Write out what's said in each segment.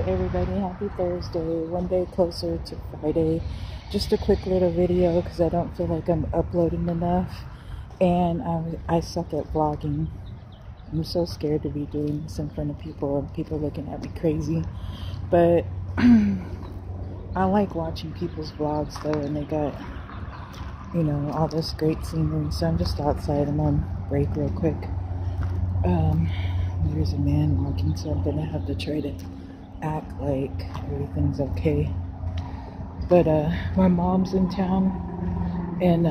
everybody, happy Thursday, one day closer to Friday. Just a quick little video because I don't feel like I'm uploading enough, and I suck at vlogging. I'm so scared to be doing this in front of people and people looking at me crazy, but I like watching people's vlogs though, and they got, all this great scenery. So I'm just outside. I'm on break real quick. There's a man walking, so I'm gonna have to try to act like everything's okay. But my mom's in town, and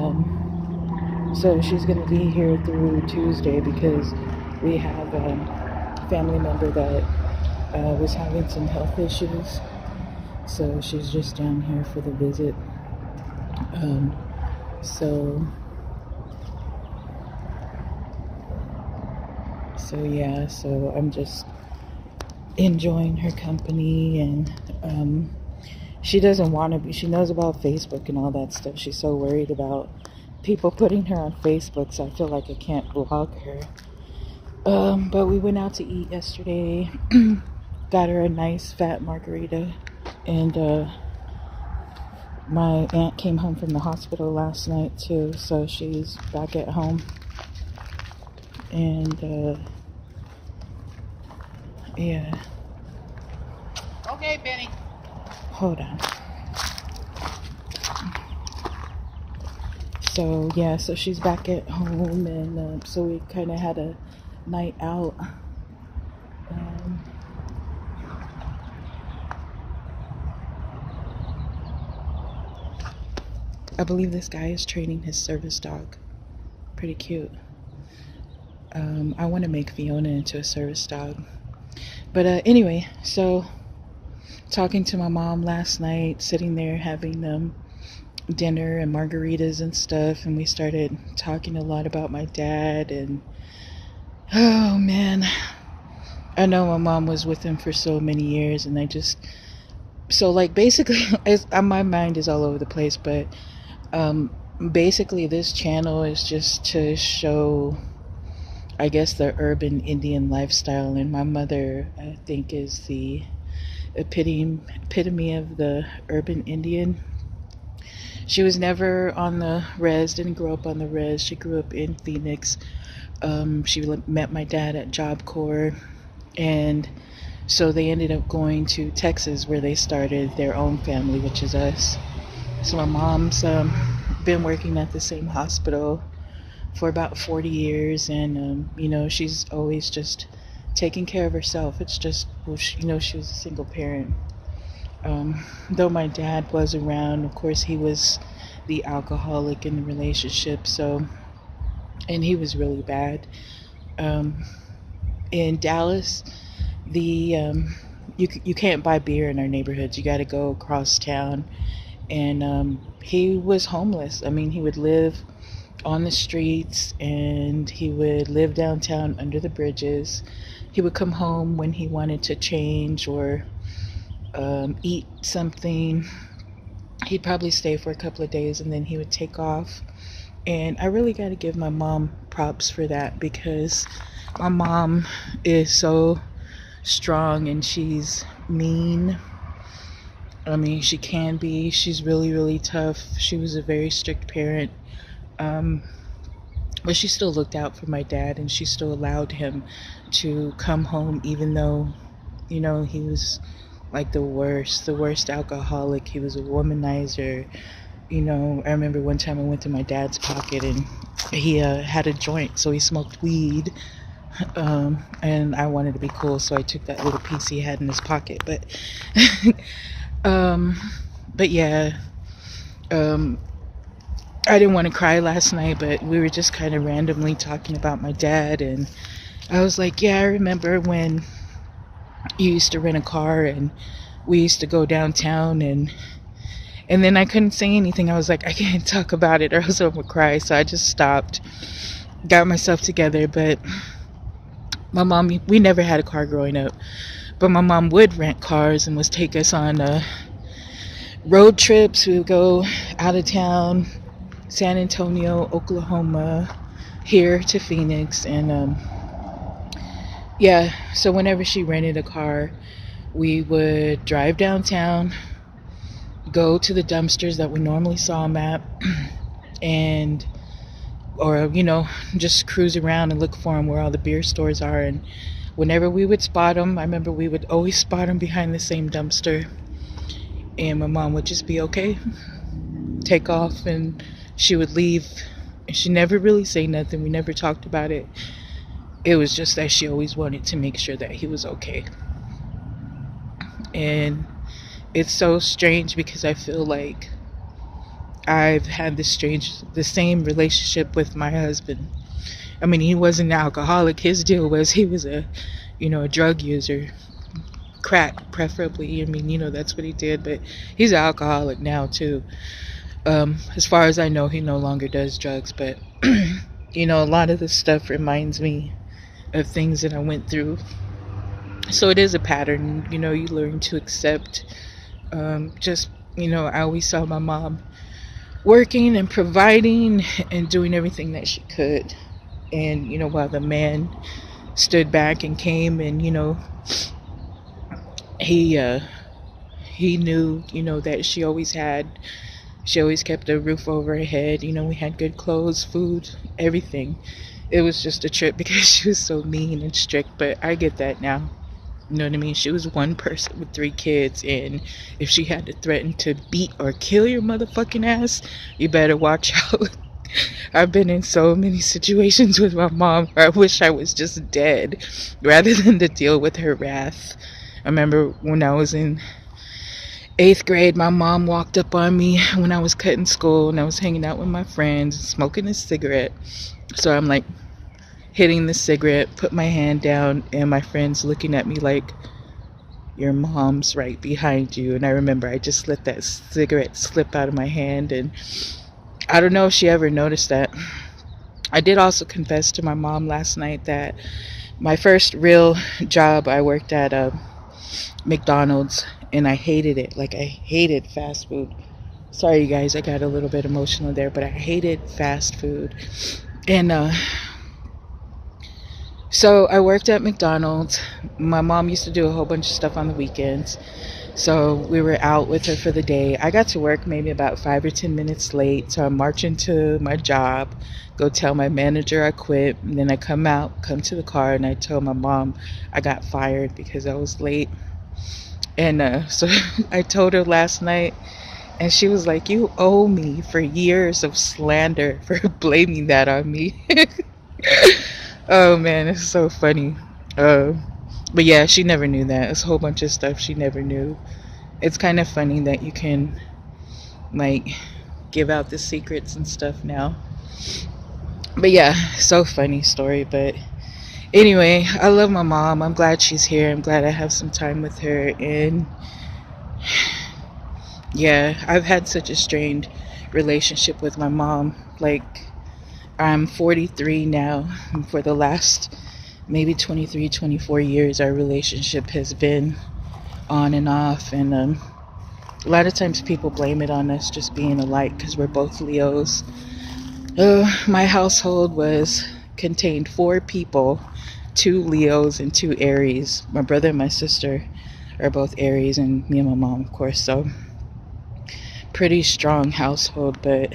so she's gonna be here through Tuesday because we have a family member that was having some health issues. So she's just down here for the visit. So I'm just enjoying her company, and she doesn't want to be. She knows about Facebook and all that stuff. She's so worried about people putting her on Facebook, so I feel like I can't vlog her. But we went out to eat yesterday. Got her a nice fat margarita, and my aunt came home from the hospital last night too, so she's back at home. And yeah. Okay, Benny. Hold on. So she's back at home, and so we kind of had a night out. I believe this guy is training his service dog. Pretty cute. I want to make Fiona into a service dog. But anyway, so talking to my mom last night, sitting there having dinner and margaritas and stuff, and we started talking a lot about my dad. And oh man, I know my mom was with him for so many years, and basically my mind is all over the place, but basically this channel is just to show, I guess, the urban Indian lifestyle. And my mother, I think, is the epitome of the urban Indian. She was never on the res, didn't grow up on the res. She grew up in Phoenix. She met my dad at Job Corps, and so they ended up going to Texas, where they started their own family, which is us. So my mom's been working at the same hospital for about 40 years, and she's always just taking care of herself. It's just, she was a single parent. Though my dad was around, of course he was the alcoholic in the relationship, and he was really bad. In Dallas, you can't buy beer in our neighborhoods. You got to go across town, and he was homeless. I mean, he would live on the streets, and he would live downtown under the bridges. He would come home when he wanted to change or eat something. He'd probably stay for a couple of days, and then he would take off. And I really got to give my mom props for that, because my mom is so strong, and she's mean. I mean, she can be. She's really, really tough. She was a very strict parent. But she still looked out for my dad, and she still allowed him to come home, even though, he was like the worst alcoholic. He was a womanizer. I remember one time I went to my dad's pocket, and he had a joint, so he smoked weed. And I wanted to be cool, so I took that little piece he had in his pocket. But, but yeah, I didn't want to cry last night, but we were just kind of randomly talking about my dad, and I was like, yeah, I remember when you used to rent a car, and we used to go downtown, and then I couldn't say anything. I was like, I can't talk about it or else I'm gonna cry. So I just stopped, got myself together. But my mom, we never had a car growing up, but my mom would rent cars and would take us on road trips. We would go out of town, San Antonio, Oklahoma, here to Phoenix. And so whenever she rented a car, We would drive downtown, go to the dumpsters that we normally saw them at, and or just cruise around and look for them where all the beer stores are. And whenever we would spot them, I remember we would always spot them behind the same dumpster, and my mom would just be okay, take off, and she would leave. And she never really say nothing. We never talked about it. It was just that she always wanted to make sure that he was okay. And it's so strange because I feel like I've had the same relationship with my husband. I mean, he wasn't an alcoholic. His deal was he was a drug user, crack preferably. I mean, that's what he did, but he's an alcoholic now too. As far as I know, he no longer does drugs, but a lot of this stuff reminds me of things that I went through. So it is a pattern, you learn to accept. I always saw my mom working and providing and doing everything that she could. And, while the man stood back and came and, he knew, that she always kept a roof over her head. We had good clothes, food, everything. It was just a trip because she was so mean and strict, but I get that now. You know what I mean? She was one person with 3 kids, and if she had to threaten to beat or kill your motherfucking ass, you better watch out. I've been in so many situations with my mom where I wish I was just dead rather than to deal with her wrath. I remember when I was in 8th grade, my mom walked up on me when I was cutting school and I was hanging out with my friends, smoking a cigarette. So I'm like hitting the cigarette, put my hand down, and my friends looking at me like, your mom's right behind you. And I remember I just let that cigarette slip out of my hand, and I don't know if she ever noticed that. I did also confess to my mom last night that my first real job, I worked at McDonald's, and I hated it. Like, I hated fast food. Sorry, you guys, I got a little bit emotional there, but I hated fast food. And so I worked at McDonald's. My mom used to do a whole bunch of stuff on the weekends. So we were out with her for the day. I got to work maybe about 5 or 10 minutes late. So I'm marching to my job, go tell my manager I quit. And then I come to the car, and I tell my mom I got fired because I was late. And so I told her last night, and she was like, you owe me for years of slander for blaming that on me. Oh man, it's so funny. But yeah, she never knew that. It's a whole bunch of stuff she never knew. It's kind of funny that you can like give out the secrets and stuff now. But yeah, so funny story. But anyway, I love my mom. I'm glad she's here. I'm glad I have some time with her. And yeah, I've had such a strained relationship with my mom. Like, I'm 43 now, and for the last maybe 23, 24 years, our relationship has been on and off. And a lot of times people blame it on us just being alike because we're both Leos. My household contained 4 people, 2 Leos and 2 Aries. My brother and my sister are both Aries, and me and my mom, of course. So pretty strong household, but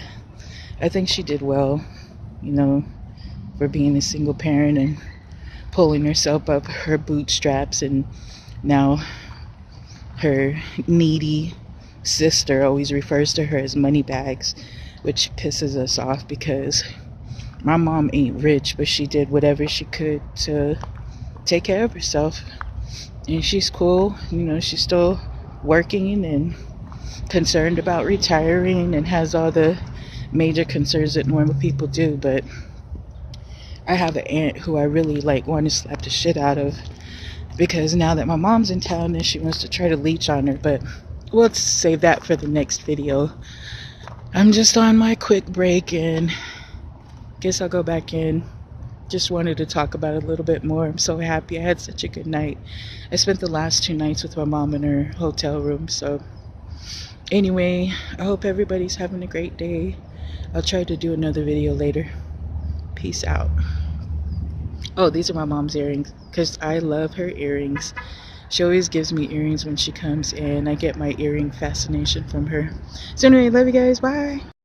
I think she did well, for being a single parent and pulling herself up her bootstraps. And now her needy sister always refers to her as money bags, which pisses us off because my mom ain't rich, but she did whatever she could to take care of herself. And she's cool, she's still working and concerned about retiring and has all the major concerns that normal people do. But I have an aunt who I really want to slap the shit out of, because now that my mom's in town, then she wants to try to leech on her. But we'll save that for the next video. I'm just on my quick break, and guess I'll go back in. Just wanted to talk about it a little bit more. I'm so happy. I had such a good night. I spent the last 2 nights with my mom in her hotel room. So anyway, I hope everybody's having a great day. I'll try to do another video later. Peace out. Oh, these are my mom's earrings because I love her earrings. She always gives me earrings when she comes, and I get my earring fascination from her. So anyway, love you guys. Bye.